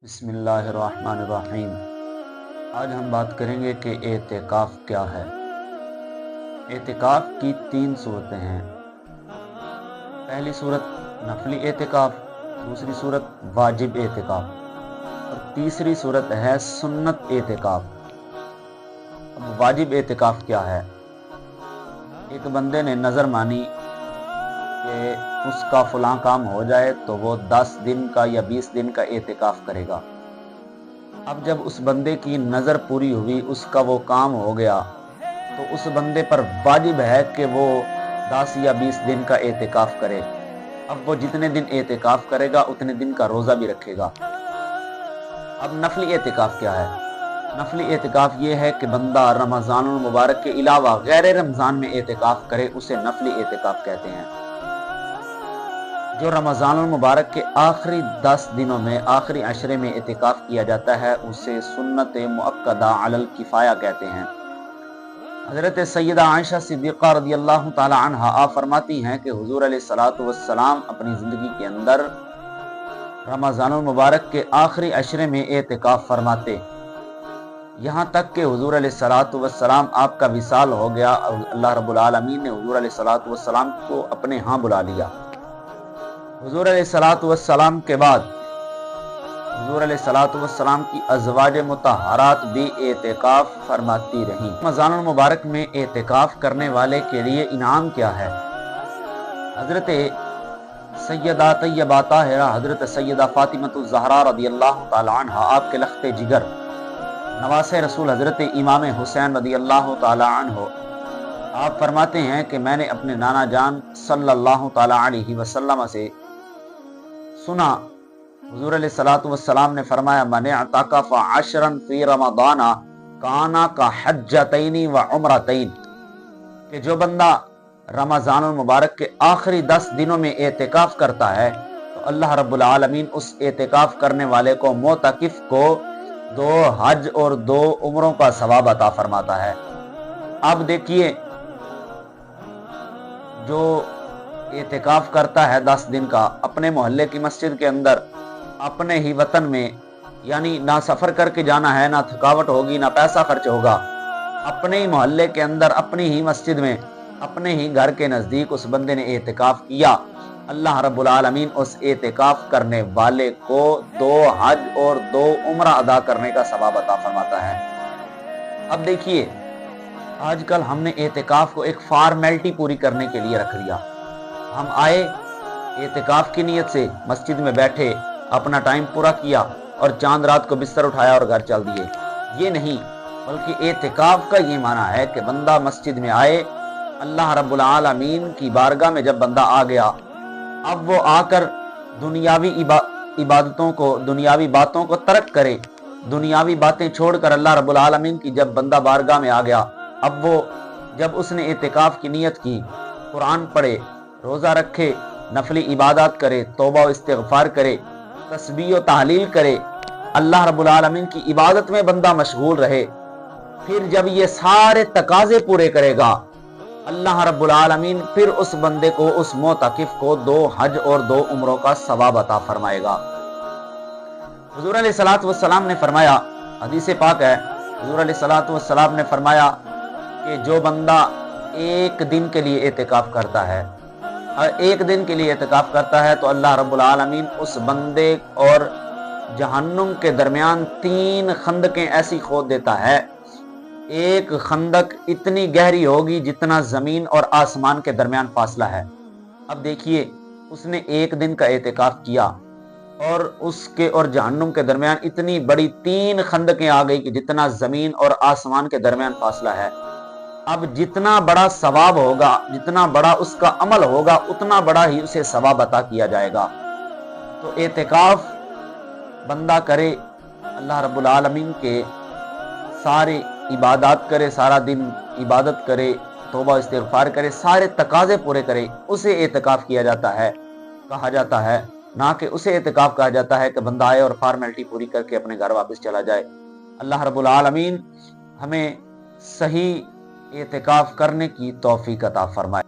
बिस्मिल्लाहिर्रहमानिर्रहीम। आज हम बात करेंगे कि एतिकाफ़ क्या है। एतिकाफ़ की 3 सूरतें हैं। पहली सूरत नफली एतिकाफ़, दूसरी सूरत वाजिब एतिकाफ़ और तीसरी सूरत है सुन्नत एतिकाफ़। अब वाजिब एतिकाफ़ क्या है? एक बंदे ने नज़र मानी कि उसका फलां काम हो जाए तो वो 10 दिन का या 20 दिन का एतिकाफ़ करेगा। अब जब उस बंदे की नज़र पूरी हुई, उसका वो काम हो गया, तो उस बंदे पर वाजिब है कि वो 10 या 20 दिन का एतिकाफ़ करे। अब वो जितने दिन एतिकाफ़ करेगा उतने दिन का रोज़ा भी रखेगा। अब नफली एतिकाफ़ क्या है? नफली एतिकाफ़ ये है कि बंदा रमज़ानुल मुबारक के अलावा गैर रमज़ान में एतिकाफ़ करे, उसे नफली एतिकाफ़ कहते हैं। जो रमज़ानुल मुबारक के आखिरी 10 दिनों में, आखिरी अशरे में एतिकाफ़ किया जाता है, उसे सुन्नत मुअक्कदा अलल किफ़ाया कहते हैं। हज़रत सैयदा आयशा सिद्दीक़ा रज़ियल्लाहु ताला अन्हा आप फरमाती हैं कि हुज़ूर अलैहिस्सलातु वस्सलाम अपनी ज़िंदगी के अंदर रमज़ानुल मुबारक के आखिरी अशरे में एतिकाफ़ फरमाते, यहाँ तक कि हुज़ूर अलैहिस्सलातु वस्सलाम आपका विसाल हो गया। अल्लाह रब्बुल आलमीन ने हुज़ूर अलैहिस्सलातु वस्सलाम को अपने यहाँ बुला लिया। हुज़ूर अलैहिस्सलातु वस्सलाम के बाद हुज़ूर अलैहिस्सलातु वस्सलाम की अज़वाज मुतहहारात भी एतिकाफ़ फरमाती रहीं। रमज़ानुल मुबारक में एतिकाफ़ करने वाले के लिए इनाम क्या है? हज़रत सैयदा तय्यबा ताहिरा, हज़रत सैयदा फ़ातिमतुज़ ज़हरा रज़ियल्लाहु ताला अन्हा, आपके लख्ते जिगर नवासे रसूल हज़रत इमाम हुसैन रज़ियल्लाहु ताला अन्हु, आप फरमाते हैं कि मैंने अपने नाना जान सल्लल्लाहु ताला अलैहि वसल्लम से सुना, हुज़ूर अलैहिस्सलातु वस्सलाम ने फरमाया, मन अतकफ़ अशरन फ़ी रमज़ाना काना का हज्जतैनी व उम्रतैन, कि जो बंदा रमज़ानुल मुबारक के आखिरी 10 दिनों में एतिकाफ़ करता है तो अल्लाह रब्बुल आलमीन उस एतिकाफ़ करने वाले को, मोतकिफ़ को, 2 हज और 2 उम्रों का सवाब अता फरमाता है। अब देखिए, जो एतिकाफ़ करता है 10 दिन का अपने मोहल्ले की मस्जिद के अंदर, अपने ही वतन में, यानी ना सफ़र करके जाना है, ना थकावट होगी, ना पैसा खर्च होगा, अपने ही मोहल्ले के अंदर, अपनी ही मस्जिद में, अपने ही घर के नज़दीक उस बंदे ने एतिकाफ़ किया, अल्लाह रब्बुल आलमीन उस एतिकाफ़ करने वाले को 2 हज और 2 उम्रा अदा करने का सवाब अता फरमाता है। अब देखिए, आजकल हमने एतिकाफ़ को एक फॉर्मेलिटी पूरी करने के लिए रख लिया। हम आए, एतिकाफ़ की नीयत से मस्जिद में बैठे, अपना टाइम पूरा किया और चांद रात को बिस्तर उठाया और घर चल दिए। ये नहीं, बल्कि एतिकाफ़ का ये माना है कि बंदा मस्जिद में आए, अल्लाह रब्बुल आलमीन की बारगाह में जब बंदा आ गया, अब वो आकर दुनियावी इबादतों को, दुनियावी बातों को तर्क करे, दुनियावी बातें छोड़कर अल्लाह रब्बुल आलमीन की जब बंदा बारगाह में आ गया, अब वो जब उसने एतिकाफ़ की नीयत की, कुरान पढ़े, रोज़ा रखे, नफली इबादत करे, तौबा व इस्तिग़फ़ार करे, तस्बीह व तहलील करे, अल्लाह रब्बुल आलमीन की इबादत में बंदा मशगूल रहे, फिर जब ये सारे तकाज़े पूरे करेगा, अल्लाह रब्बुल आलमीन फिर उस बंदे को, उस मोतकिफ़ को 2 हज और 2 उम्रों का सवाब अता फरमाएगा। हुज़ूर अलैहिस्सलातु वस्सलाम ने फरमाया, हदीस पाक है, हुज़ूर अलैहिस्सलातु वस्सलाम ने फरमाया कि जो बंदा 1 दिन के लिए एतिकाफ़ करता है, 1 दिन के लिए एतिकाफ़ करता है, तो अल्लाह रब्बुल आलमीन उस बंदे और जहन्नुम के दरमियान 3 खंदकें ऐसी खोद देता है। एक खंदक इतनी गहरी होगी जितना ज़मीन और आसमान के दरमियान फासला है। अब देखिए, उसने 1 दिन का एतिकाफ़ किया और उसके और जहन्नुम के दरमियान इतनी बड़ी 3 खंदकें आ गई कि जितना ज़मीन और आसमान के दरमियान फासला है। अब जितना बड़ा सवाब होगा, जितना बड़ा उसका अमल होगा, उतना बड़ा ही उसे सवाब अता किया जाएगा। तो एतिकाफ़ बंदा करे, अल्लाह रब्बुल आलमीन के सारे इबादत करे, सारा दिन इबादत करे, तौबा इस्तिग़फ़ार करे, सारे तकाज़े पूरे करे, उसे एतिकाफ़ किया जाता है, कहा जाता है, ना कि उसे एतिकाफ़ कहा जाता है कि बंदा आए और फॉर्मेलिटी पूरी करके अपने घर वापस चला जाए। अल्लाह रब्बुल आलमीन हमें सही एतिकाफ़ करने की तौफ़ीक़ अता फरमाए।